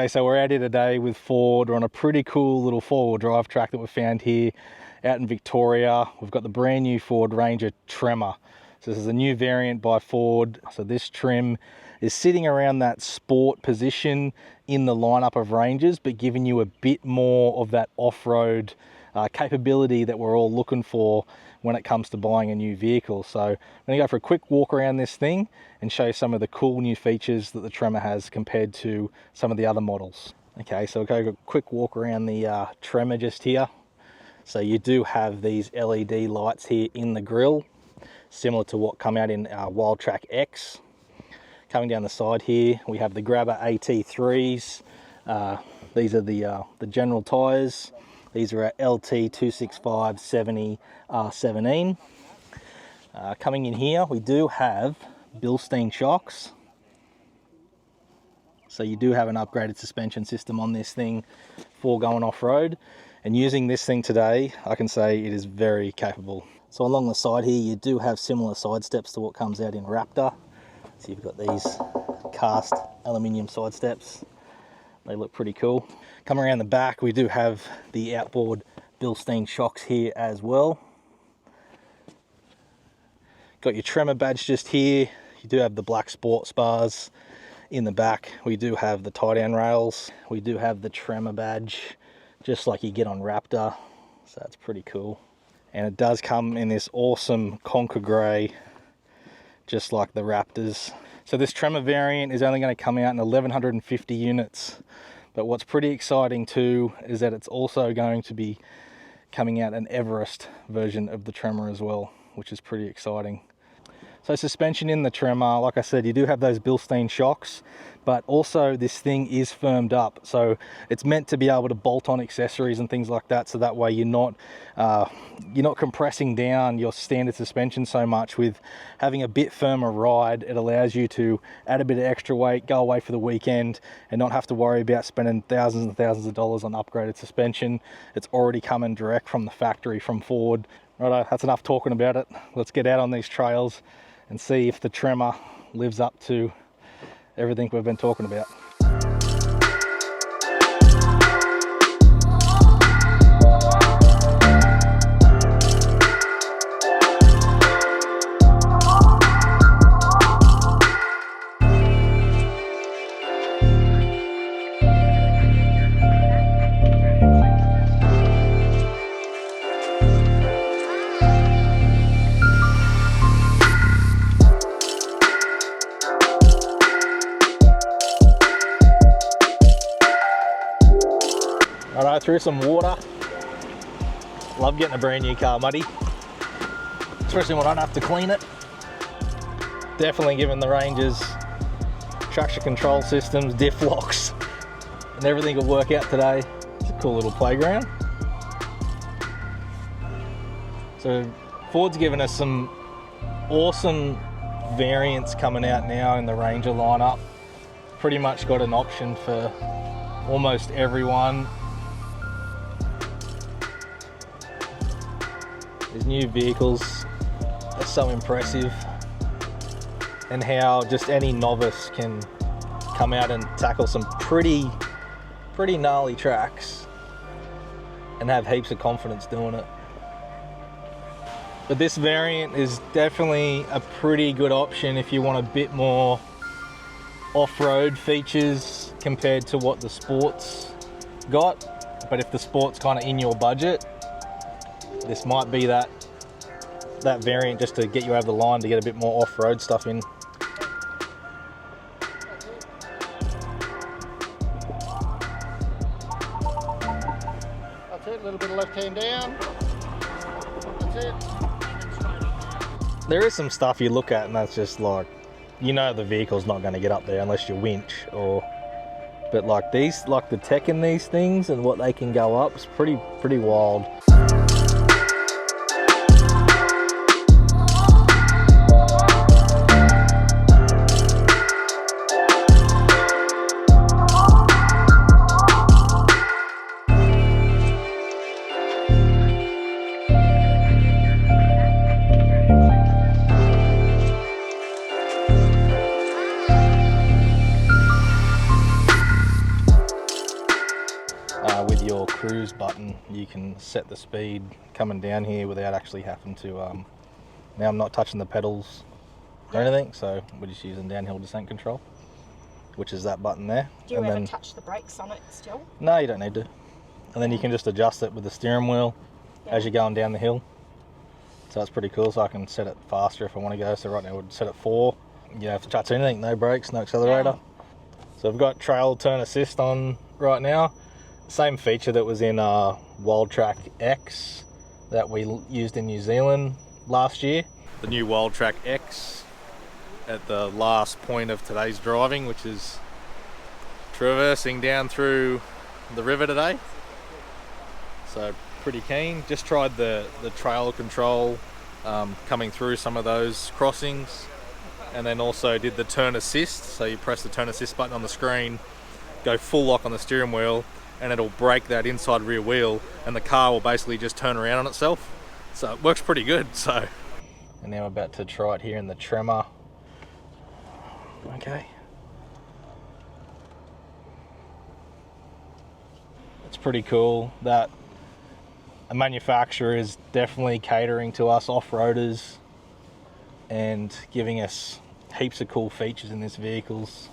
Okay, so we're out here today with Ford. We're on a pretty cool little four-wheel drive track that we found here out in Victoria. We've got the brand new Ford Ranger Tremor. So this is a new variant by Ford. So this trim is sitting around that sport position in the lineup of Rangers, but giving you a bit more of that off-road capability that we're all looking for when it comes to buying a new vehicle. So I'm going to go for a quick walk around this thing and show you some of the cool new features that the Tremor has compared to some of the other models. Okay, so we'll go a quick walk around the Tremor just here. So you do have these LED lights here in the grille, similar to what come out in Wildtrak X. Coming down the side here, we have the Grabber AT3s. These are the general tyres. These are our LT 265/70 R17. Coming in here, we do have Bilstein shocks. So you do have an upgraded suspension system on this thing for going off-road. And using this thing today, I can say it is very capable. So along the side here, you do have similar side steps to what comes out in Raptor. So you've got these cast aluminium side steps. They look pretty cool. Coming around the back, we do have the outboard Bilstein shocks here as well. Got your Tremor badge just here. You do have the black sports bars in the back. We do have the tie-down rails. We do have the Tremor badge, just like you get on Raptor. So that's pretty cool. And it does come in this awesome Conquer Grey, just like the Raptors. So this Tremor variant is only going to come out in 1150 units. But what's pretty exciting too is that it's also going to be coming out an Everest version of the Tremor as well, which is pretty exciting. So suspension in the Tremor, like I said, you do have those Bilstein shocks, but also this thing is firmed up. So it's meant to be able to bolt on accessories and things like that, so that way you're not compressing down your standard suspension so much. With having a bit firmer ride, it allows you to add a bit of extra weight, go away for the weekend, and not have to worry about spending thousands and thousands of dollars on upgraded suspension. It's already coming direct from the factory from Ford. Righto, that's enough talking about it. Let's get out on these trails and see if the Tremor lives up to everything we've been talking about. Alright, through some water. Love getting a brand new car muddy, especially when I don't have to clean it. Definitely giving the Rangers traction control systems, diff locks, and everything will work out today. It's a cool little playground. So Ford's given us some awesome variants coming out now in the Ranger lineup. Pretty much got an option for almost everyone. These new vehicles are so impressive, and how just any novice can come out and tackle some pretty gnarly tracks and have heaps of confidence doing it. But this variant is definitely a pretty good option if you want a bit more off-road features compared to what the Sport's got. But if the Sport's kind of in your budget, this might be that variant just to get you over the line to get a bit more off-road stuff in. That's it, a little bit of left hand down. That's it. There is some stuff you look at and that's just like, you know the vehicle's not going to get up there unless you winch, but like these, like the tech in these things and what they can go up is pretty wild. you can set the speed coming down here without actually having to, now I'm not touching the pedals or anything, so we're just using downhill descent control, which is that button there. Do you ever touch the brakes on it still? No, you don't need to. And then you can just adjust it with the steering wheel as you're going down the hill. So that's pretty cool, so I can set it faster if I want to go. So right now I would set it 4. You don't have to touch anything, no brakes, no accelerator. So I've got trail turn assist on right now. Same feature that was in Wild Track X that we used in New Zealand last year. The new Wild Track X at the last point of today's driving, which is traversing down through the river today. So pretty keen. Just tried the trail control coming through some of those crossings, and then also did the turn assist. So you press the turn assist button on the screen, go full lock on the steering wheel, and it'll brake that inside rear wheel, and the car will basically just turn around on itself. So it works pretty good. So, and now we're about to try it here in the Tremor. Okay. It's pretty cool that a manufacturer is definitely catering to us off-roaders and giving us heaps of cool features in these vehicles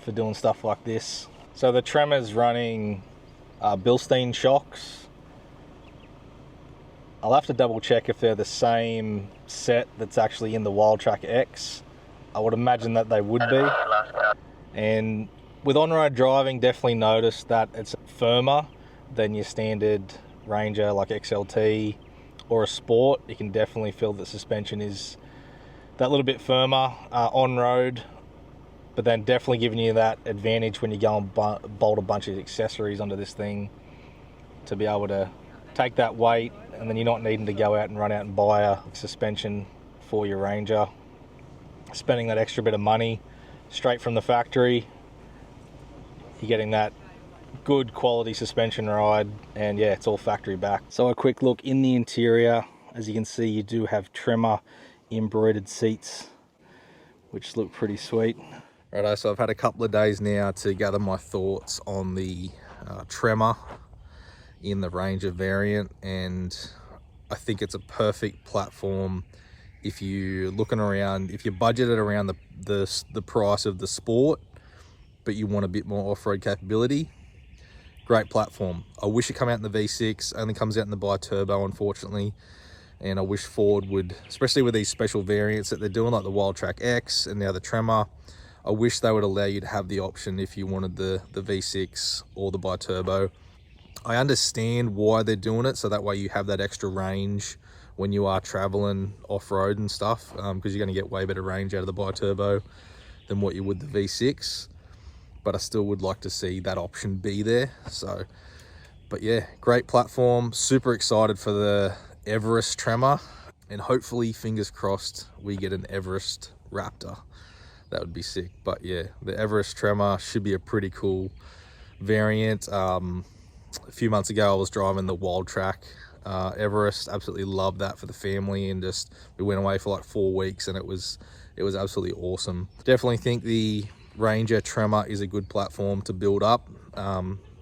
for doing stuff like this. So the Tremor's running Bilstein shocks. I'll have to double check if they're the same set that's actually in the Wild Track X. I would imagine that they would be. And with on-road driving, definitely noticed that it's firmer than your standard Ranger like XLT or a Sport. You can definitely feel that suspension is that little bit firmer on-road, but then definitely giving you that advantage when you go and bolt a bunch of accessories onto this thing to be able to take that weight, and then you're not needing to go out and run out and buy a suspension for your Ranger, spending that extra bit of money straight from the factory. You're getting that good quality suspension ride, and yeah, it's all factory back. So a quick look in the interior. As you can see, you do have Tremor embroidered seats, which look pretty sweet. Righto, so I've had a couple of days now to gather my thoughts on the Tremor in the Ranger variant, and I think it's a perfect platform if you're looking around, if you budget it around the price of the Sport, but you want a bit more off-road capability. Great platform. I wish it come out in the V6, only comes out in the bi-turbo, unfortunately. And I wish Ford would, especially with these special variants that they're doing, like the Wild Track X and now the Tremor, I wish they would allow you to have the option if you wanted the V6 or the bi-turbo. I understand why they're doing it, so that way you have that extra range when you are traveling off-road and stuff, because you're going to get way better range out of the bi-turbo than what you would the V6. But I still would like to see that option be there. So, but yeah, great platform. Super excited for the Everest Tremor, and hopefully, fingers crossed, we get an Everest Raptor. That would be sick. But yeah, the Everest Tremor should be a pretty cool variant. A few months ago, I was driving the Wild Track Everest. Absolutely loved that for the family, and just we went away for like 4 weeks, and it was absolutely awesome. Definitely think the Ranger Tremor is a good platform to build up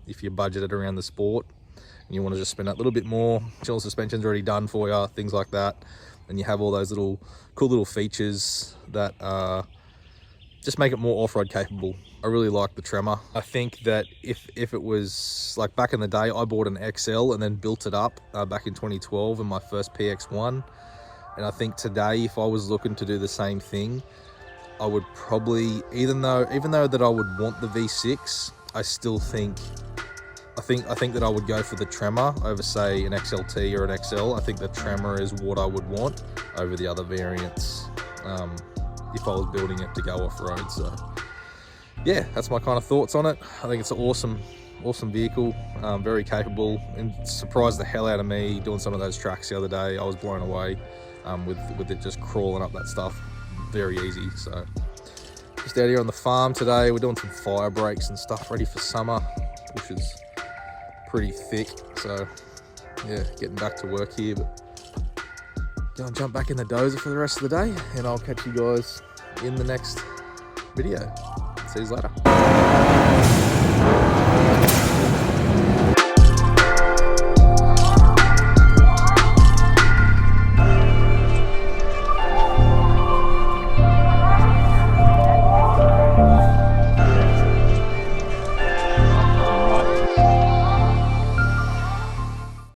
if you budget it around the Sport and you want to just spend a little bit more. Chill suspension's already done for you, things like that, and you have all those cool little features that just make it more off-road capable. I really like the Tremor. I think that if it was like back in the day, I bought an XL and then built it up back in 2012 in my first PX1, and I think today if I was looking to do the same thing, I would probably, even though that I would want the V6, I still think that I would go for the Tremor over, say, an XLT or an XL. I think the Tremor is what I would want over the other variants if I was building it to go off-road. So yeah, that's my kind of thoughts on it. I think it's an awesome vehicle, very capable, and surprised the hell out of me doing some of those tracks the other day. I was blown away with it just crawling up that stuff. Very easy. So just out here on the farm today, we're doing some fire breaks and stuff ready for summer, which is pretty thick. So yeah, getting back to work here, but go and jump back in the dozer for the rest of the day, and I'll catch you guys in the next video. See you later.